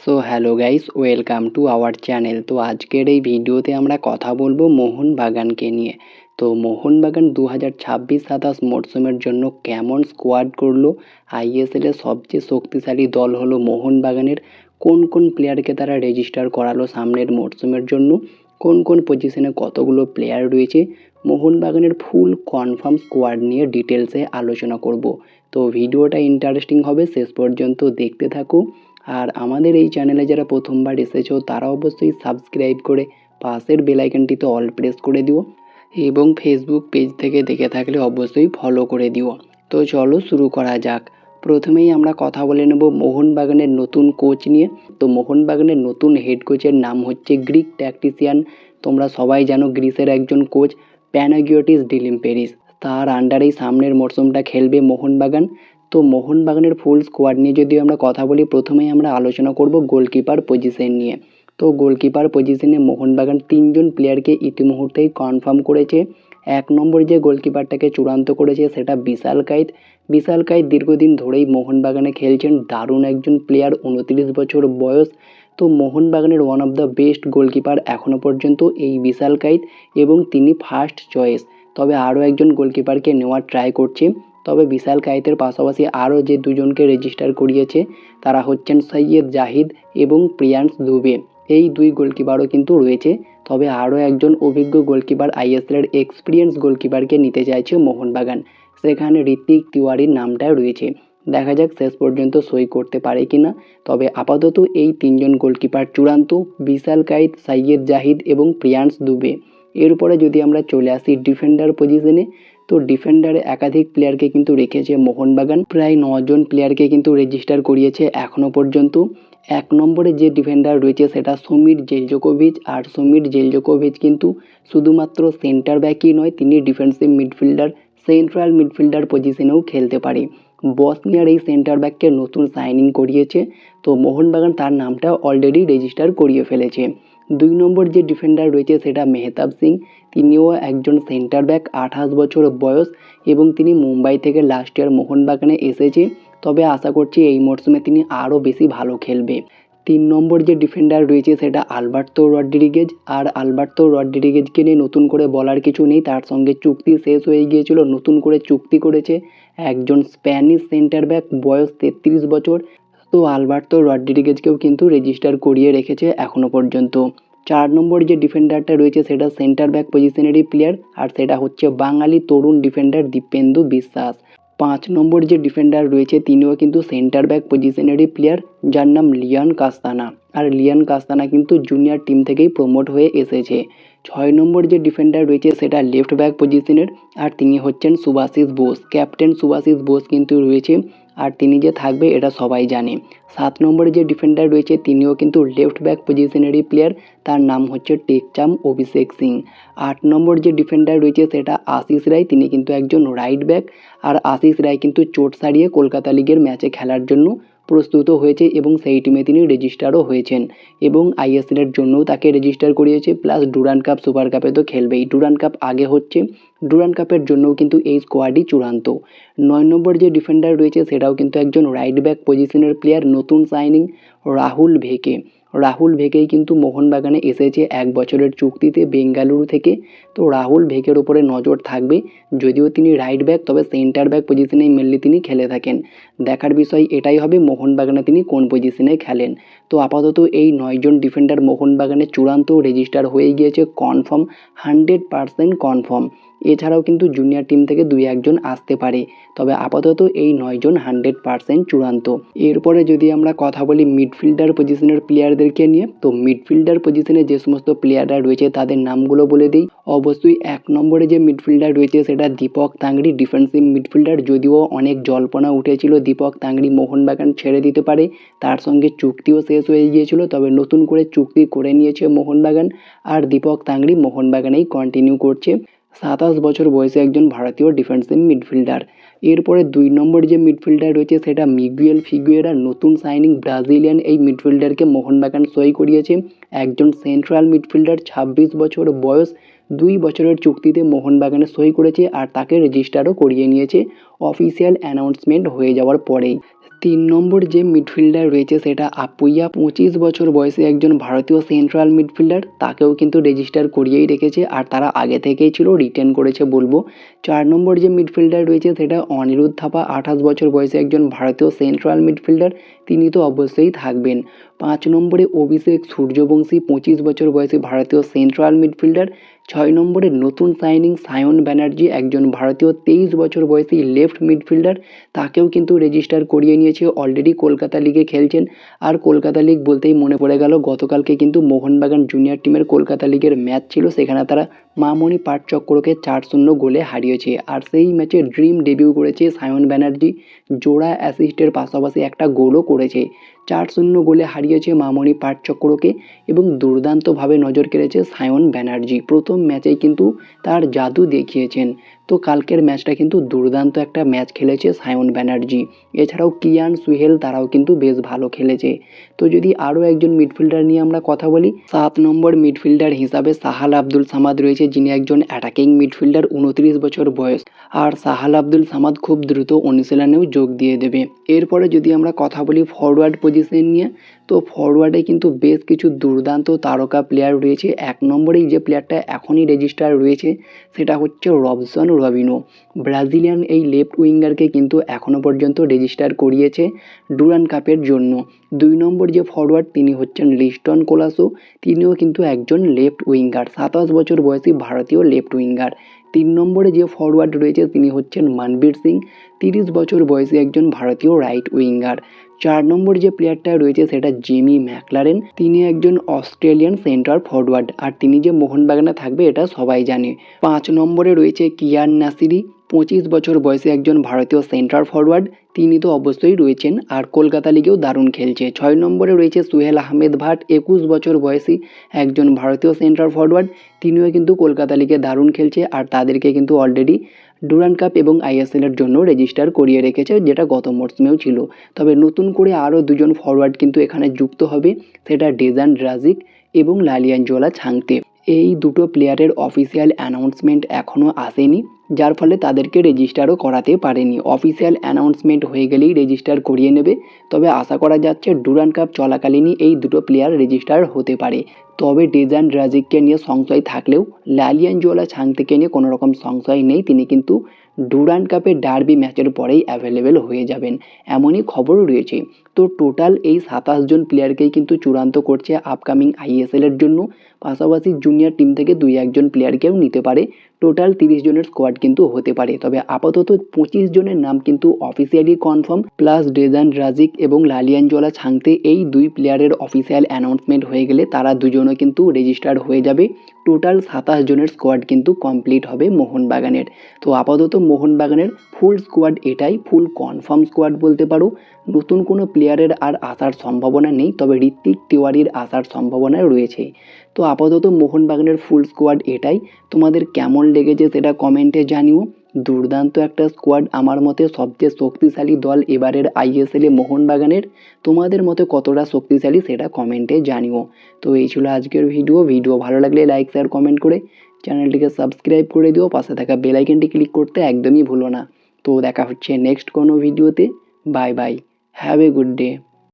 So hello guys, welcome to our channel. তো আজকের এই ভিডিওতে আমরা কথা বলবো মোহনবাগানকে নিয়ে। তো মোহনবাগান 2026-27 মরশুমের জন্য কেমন স্কোয়াড করলো, আইএসএলের সবচেয়ে শক্তিশালী দল হলো মোহনবাগানের, কোন কোন প্লেয়ারকে তারা রেজিস্টার করালো সামনের মরশুমের জন্য, কোন কোন পজিশনে কতগুলো প্লেয়ার রয়েছে, মোহনবাগানের ফুল কনফার্ম স্কোয়াড নিয়ে ডিটেলসে আলোচনা করব। তো ভিডিওটা ইন্টারেস্টিং হবে, শেষ পর্যন্ত দেখতে থাকো। আর আমাদের এই চ্যানেলে যারা প্রথমবার এসেছো তারা অবশ্যই সাবস্ক্রাইব করে পাশের বেল আইকনটিতে অল প্রেস করে দিও এবং ফেসবুক পেজ থেকে দেখে থাকলে অবশ্যই ফলো করে দিও। তো চলো শুরু করা যাক। প্রথমেই আমরা কথা বলে নেব মোহনবাগানের নতুন কোচ নিয়ে। তো মোহনবাগানের নতুন হেড কোচের নাম হচ্ছে গ্রিক ট্যাকটিশিয়ান, তোমরা সবাই জানো গ্রিসের একজন কোচ প্যানাগিওটিস ডিলিম্পেরিস। তার আন্ডারেই সামনের মরশুমটা খেলবে মোহনবাগান। তো মোহনবাগানের ফুল স্কোয়াড নিয়ে যদি আমরা কথা বলি, প্রথমেই আমরা আলোচনা করব গোলকিপার পজিশন নিয়ে। তো গোলকিপার পজিশনে মোহনবাগান 3জন প্লেয়ারকে ইতিমুহূর্তেই কনফার্ম করেছে। 1 নম্বর যে গোলকিপারটাকে চূড়ান্ত করেছে সেটা বিশাল কাইত। বিশাল কাইত দীর্ঘদিন ধরেই মোহনবাগানে খেলছেন, দারুণ একজন প্লেয়ার, 29 বছর বয়স। তো মোহনবাগানের one of the best goalkeeper এখনও পর্যন্ত এই বিশাল কাইত এবং তিনি ফার্স্ট চয়েস। তবে আরও একজন গোলকিপারকে নেওয়ার ট্রাই করছে। তবে বিশাল কায়েতের পাশাপাশি আরও যে দুজনকে রেজিস্টার করিয়েছে তারা হচ্ছেন সৈয়দ জাহিদ এবং প্রিয়ান্স দুবে। এই দুই গোলকিপারও কিন্তু রয়েছে। তবে আরও একজন অভিজ্ঞ গোলকিপার, আইএসএলের এক্সপিরিয়েন্স গোলকিপারকে নিতে চাইছে মোহনবাগান, সেখানে ঋত্বিক তিওয়ারির নামটা রয়েছে। দেখা যাক শেষ পর্যন্ত সই করতে পারে কিনা। তবে আপাতত এই 3জন গোলকিপার চূড়ান্ত, বিশাল কায়েত, সৈয়দ জাহিদ এবং প্রিয়ান্স দুবে। এরপরে যদি আমরা চলে আসি ডিফেন্ডার পজিশনে, তো ডিফেন্ডারে একাধিক প্লেয়ারকে কিন্তু রেখেছে মোহনবাগান, প্রায় 9জন প্লেয়ারকে কিন্তু রেজিস্টার করিয়েছে এখনও পর্যন্ত। 1 নম্বরে যে ডিফেন্ডার রয়েছে সেটা সমীর জেলজোকোভিচ। আর সমীর জেলজোকোভিচ কিন্তু শুধুমাত্র সেন্টার ব্যাকই নয়, তিনি ডিফেন্সিভ মিডফিল্ডার, সেন্ট্রাল মিডফিল্ডার পজিশনেও খেলতে পারে। বসনিয়ার এই সেন্টার ব্যাককে নতুন সাইনিং করিয়েছে, তো মোহনবাগান তার নামটা অলরেডি রেজিস্টার করিয়ে ফেলেছে। 2 নম্বর যে ডিফেন্ডার রয়েছে সেটা মেহতাব সিং, তিনিও একজন সেন্টার ব্যাক, 28 বছর বয়স এবং তিনি মুম্বাই থেকে লাস্ট ইয়ার মোহনবাগানে এসেছে। তবে আশা করছি এই মরশুমে তিনি আরও বেশি ভালো খেলবে। 3 নম্বর যে ডিফেন্ডার রয়েছে সেটা আলবার্তো রড্রিগেজ। আর আলবার্তো রড্রিগেজকে নিয়ে নতুন করে বলার কিছু নেই, তার সঙ্গে চুক্তি শেষ হয়ে গিয়েছিল, নতুন করে চুক্তি করেছে একজন স্প্যানিশ সেন্টার ব্যাক, বয়স 33 বছর। তো আলবার্তো রড্রিগেজকেও কিন্তু রেজিস্টার করিয়ে রেখেছে এখনও পর্যন্ত। 4 নম্বর যে ডিফেন্ডারটা রয়েছে সেটা সেন্টার ব্যাক পজিশনেরই প্লেয়ার, আর সেটা হচ্ছে বাঙালি তরুণ ডিফেন্ডার দীপেন্দু বিশ্বাস। 5 নম্বর যে ডিফেন্ডার রয়েছে তিনিও কিন্তু সেন্টার ব্যাক পজিশনেরই প্লেয়ার, যার নাম লিয়ান কাস্তানা। আর লিয়ান কাস্তানা কিন্তু জুনিয়র টিম থেকেই প্রমোট হয়ে এসেছে। 6 নম্বর যে ডিফেন্ডার রয়েছে সেটা লেফট ব্যাক পজিশনের, আর তিনি হচ্ছেন সুভাশিস বোস। ক্যাপ্টেন সুভাশিস বোস কিন্তু রয়েছে, আর তিনি যে থাকবে এটা সবাই জানে। 7 নম্বরে যে ডিফেন্ডার রয়েছে তিনিও কিন্তু লেফট ব্যাক পজিশনেরই প্লেয়ার, তার নাম হচ্ছে টেকচাম অভিষেক সিং। 8 নম্বর যে ডিফেন্ডার রয়েছে সেটা আশিস রায়, তিনি কিন্তু একজন রাইট ব্যাক। আর আশিস রায় কিন্তু চোট সারিয়ে কলকাতা লিগের ম্যাচে খেলার জন্য প্রস্তুত হয়েছে এবং সেই টিমে তিনি রেজিস্টারও হয়েছেন এবং আইএসএলের জন্যও তাকে রেজিস্টার করিয়েছে, প্লাস ডুরান্ড কাপ, সুপার কাপে তো খেলবেই। ডুরান্ড কাপ আগে হচ্ছে, ডুরান্ড কাপের জন্যও কিন্তু এই স্কোয়াডই চূড়ান্ত। 9 নম্বর যে ডিফেন্ডার রয়েছে সেটাও কিন্তু একজন রাইট ব্যাক পজিশনের প্লেয়ার, নতুন সাইনিং রাহুল ভেকে। রাহুল ভেকেই কিন্তু মোহনবাগানে এসেছে 1 বছরের চুক্তিতে বেঙ্গালুরু থেকে। তো রাহুল ভেকের ওপরে নজর থাকবে, যদিও তিনি রাইট ব্যাক, তবে সেন্টার ব্যাক পজিশনেই মেনলি তিনি খেলে থাকেন। দেখার বিষয় এটাই হবে মোহনবাগানে তিনি কোন পজিশনে খেলেন। তো আপাতত এই 9জন ডিফেন্ডার মোহনবাগানে চূড়ান্ত রেজিস্টার হয়ে গিয়েছে, কনফার্ম, 100% কনফার্ম। এছাড়াও কিন্তু জুনিয়র টিম থেকে 2-1 জন আসতে পারে, তবে আপাতত এই 9জন 100% চূড়ান্ত। এরপরে যদি আমরা কথা বলি মিডফিল্ডার পজিশনের প্লেয়ারদেরকে নিয়ে, তো মিডফিল্ডার পজিশনে যে সমস্ত প্লেয়াররা রয়েছে তাদের নামগুলো বলে দিই। অবশ্যই 1 নম্বরে যে মিডফিল্ডার রয়েছে সেটা দীপক তাংড়ি, ডিফেন্সিভ মিডফিল্ডার। যদিও অনেক জল্পনা উঠেছিল দীপক তাংড়ি মোহনবাগান ছেড়ে দিতে পারে, তার সঙ্গে চুক্তিও শেষ হয়ে গিয়েছিল, তবে নতুন করে চুক্তি করে নিয়েছে মোহনবাগান, আর দীপক তাংড়ি মোহনবাগানেই কন্টিনিউ করছে। 27 বছর বয়সে একজন ভারতীয় ডিফেন্সিভ মিডফিল্ডার। এরপরে 2 নম্বর যে মিডফিল্ডার রয়েছে সেটা মিগুয়েল ফিগুয়েরা, নতুন সাইনিং ব্রাজিলিয়ান এই মিডফিল্ডারকে মোহনবাগান সই করিয়েছে। একজন সেন্ট্রাল মিডফিল্ডার, 26 বছর বয়স, 2 বছরের চুক্তিতে মোহনবাগানে সই করেছে আর তাকে রেজিস্টারও করিয়ে নিয়েছে অফিসিয়াল অ্যানাউন্সমেন্ট হয়ে যাওয়ার পরেই। 3 নম্বর যে মিডফিল্ডার রয়েছে সেটা আপুইয়া, 25 বছর বয়সী একজন ভারতীয় সেন্ট্রাল মিডফিল্ডার, তাকেও কিন্তু রেজিস্টার করিয়েই রেখেছে আর তারা আগে থেকেই ছিল, রিটেন করেছে বলবো। 4 নম্বর যে মিডফিল্ডার রয়েছে সেটা অনিরুদ্ধ থাপা, 28 বছর বয়সী একজন ভারতীয় সেন্ট্রাল মিডফিল্ডার, তিনি তো অবশ্যই থাকবেন। 5 নম্বরে অভিষেক সূর্যবংশী, 25 বছর বয়সী ভারতীয় সেন্ট্রাল মিডফিল্ডার। 6 নম্বরে নতুন সাইনিং সায়ন ব্যানার্জি, একজন ভারতীয় 23 বছর বয়সী লেফট মিডফিল্ডার, তাকেও কিন্তু রেজিস্টার করিয়ে নিয়েছে, অলরেডি কলকাতা লিগে খেলছেন। আর কলকাতা লিগ বলতেই মনে পড়ে গেল, গতকালকে কিন্তু মোহনবাগান জুনিয়র টিমের কলকাতা লিগের ম্যাচ ছিল, সেখানে তারা মামনি পাটচক্রকে 4-0 গোলে হারিয়েছে। আর সেই ম্যাচে ড্রিম ডেবিউ করেছে সায়ন ব্যানার্জি, জোড়া অ্যাসিস্টের পাশাপাশি একটা গোলও করেছে। 4-0 গোলে হারিয়েছে মামনি পাটচক্রকে এবং দুর্দান্তভাবে নজর কেড়েছে সায়ন ব্যানার্জি, প্রথম ম্যাচেই কিন্তু তার জাদু দেখিয়েছেন। তো কালকের ম্যাচটা কিন্তু দুর্দান্ত একটা ম্যাচ খেলেছে সায়ন ব্যানার্জি। এছাড়াও কিয়ান সুহেল, তারাও কিন্তু বেশ ভালো খেলেছে। তো যদি আরও একজন মিডফিল্ডার নিয়ে আমরা কথা বলি, 7 নম্বর মিডফিল্ডার হিসাবে সাহাল আব্দুল সামাদ রয়েছে, যিনি একজন অ্যাটাকিং মিডফিল্ডার, 29 বছর বয়স। আর সাহাল আব্দুল সামাদ খুব দ্রুত অনুশীলনেও যোগ দিয়ে দেবে। এরপরে যদি আমরা কথা বলি ফরওয়ার্ড পজিশন নিয়ে, তো ফরওয়ার্ডে কিন্তু বেশ কিছু দুর্দান্ত তারকা প্লেয়ার রয়েছে। 1 নম্বরেই যে প্লেয়ারটা এখনই রেজিস্টার রয়েছে সেটা হচ্ছে রবসন রবিনো, ব্রাজিলিয়ান এই লেফট উইঙ্গারকে কিন্তু এখনও পর্যন্ত রেজিস্টার করিয়েছে ডুরান্ড কাপের জন্য। 2 নম্বর যে ফরওয়ার্ড তিনি হচ্ছেন লিস্টন কোলাসো, তিনিও কিন্তু একজন লেফট উইঙ্গার, 27 বছর বয়সী ভারতীয় লেফট উইঙ্গার। 3 নম্বরে যে ফরওয়ার্ড রয়েছে তিনি হচ্ছেন মনবীর সিং, 30 বছর বয়সী একজন ভারতীয় রাইট উইঙ্গার। 4 নম্বর যে প্লেয়ারটা রয়েছে সেটা জিমি ম্যাকলারেন, তিনি একজন অস্ট্রেলিয়ান সেন্টার ফরওয়ার্ড, আর তিনি যে মোহনবাগানে থাকবে এটা সবাই জানে। 5 নম্বরে রয়েছে কিয়ান নাসিরি, 25 বছর বয়সী একজন ভারতীয় সেন্টার ফরওয়ার্ড, তিনি তো অবশ্যই রয়েছেন আর কলকাতা লিগেও দারুণ খেলছে। 6 নম্বরে রয়েছে সুহেল আহমেদ ভাট, 21 বছর বয়সী একজন ভারতীয় সেন্টার ফরওয়ার্ড, তিনিও কিন্তু কলকাতা লিগে দারুণ খেলছে আর তাদেরকে কিন্তু অলরেডি ডুরান্ড কাপ এবং আইএসএলের জন্য রেজিস্টার করিয়ে রেখেছে, যেটা গত মরসুমেও ছিল। তবে নতুন করে আরও দুজন ফরওয়ার্ড কিন্তু এখানে যুক্ত হবে, সেটা ডেজান ড্রাজিক এবং লালিয়ানজোলা ছাংতে। এই দুটো প্লেয়ারের অফিসিয়াল অ্যানাউন্সমেন্ট এখনও আসেনি, যার ফলে তাদেরকে রেজিস্টারও করাতে পারেনি। অফিসিয়াল অ্যানাউন্সমেন্ট হয়ে গেলেই রেজিস্টার করিয়ে নেবে, তবে আশা করা যাচ্ছে ডুরান্ড কাপ চলাকালীনই এই দুটো প্লেয়ার রেজিস্টার হতে পারে। তবে ডেজান ড্রাজিককে নিয়ে সংশয় থাকলেও লালিয়ানজোলা ছাংতেকে নিয়ে কোনো রকম সংশয় নেই, তিনি কিন্তু ডুরান্ড কাপের ডার্বি ম্যাচের পরেই অ্যাভেলেবেল হয়ে যাবেন, এমনই খবর রয়েছে। তো টোটাল এই 27 জন প্লেয়ারকেই কিন্তু চূড়ান্ত করছে আপকামিং আইএসএলের জন্য, পাশাপাশি জুনিয়র টিম থেকে 2-1 জন প্লেয়ারকেও নিতে পারে। টোটাল 30 জনের স্কোয়াড কিন্তু হতে পারে। তবে আপাতত 25 জনের নাম কিন্তু অফিসিয়ালি কনফার্ম, প্লাস ডেজান ড্রাজিক এবং লালিয়ানজোলা ছাংতে, এই দুই প্লেয়ারের অফিসিয়াল অ্যানাউন্সমেন্ট হয়ে গেলে তারা দুজনও কিন্তু রেজিস্টার্ড হয়ে যাবে। টোটাল 27 জনের স্কোয়াড কিন্তু কমপ্লিট হবে মোহনবাগানের। তো আপাতত মোহনবাগানের ফুল স্কোয়াড এটাই, ফুল কনফার্ম স্কোয়াড বলতে পারো। নতুন কোনো প্লেয়ারের আর আসার সম্ভাবনা নেই, তবে ঋত্বিক তিওয়ারির আসার সম্ভাবনা রয়েছে। তো আপাতত মোহনবাগানের ফুল স্কোয়াড এটাই। তোমাদের কেমন লেগেছে সেটা কমেন্টে জানিও। দুর্দান্ত একটা স্কোয়াড, আমার মতে সবচেয়ে শক্তিশালী দল এবারের আইএসএলে মোহনবাগানের। তোমাদের মতে কতটা শক্তিশালী সেটা কমেন্টে জানিও। তো এই ছিল আজকের ভিডিও ভালো লাগলে লাইক শেয়ার কমেন্ট করে চ্যানেলটিকে সাবস্ক্রাইব করে দিও, পাশে থাকা বেল আইকনটি ক্লিক করতে একদমই ভুলো না। তো দেখা হচ্ছে নেক্সট কোনো ভিডিওতে। Bye bye, have a good day.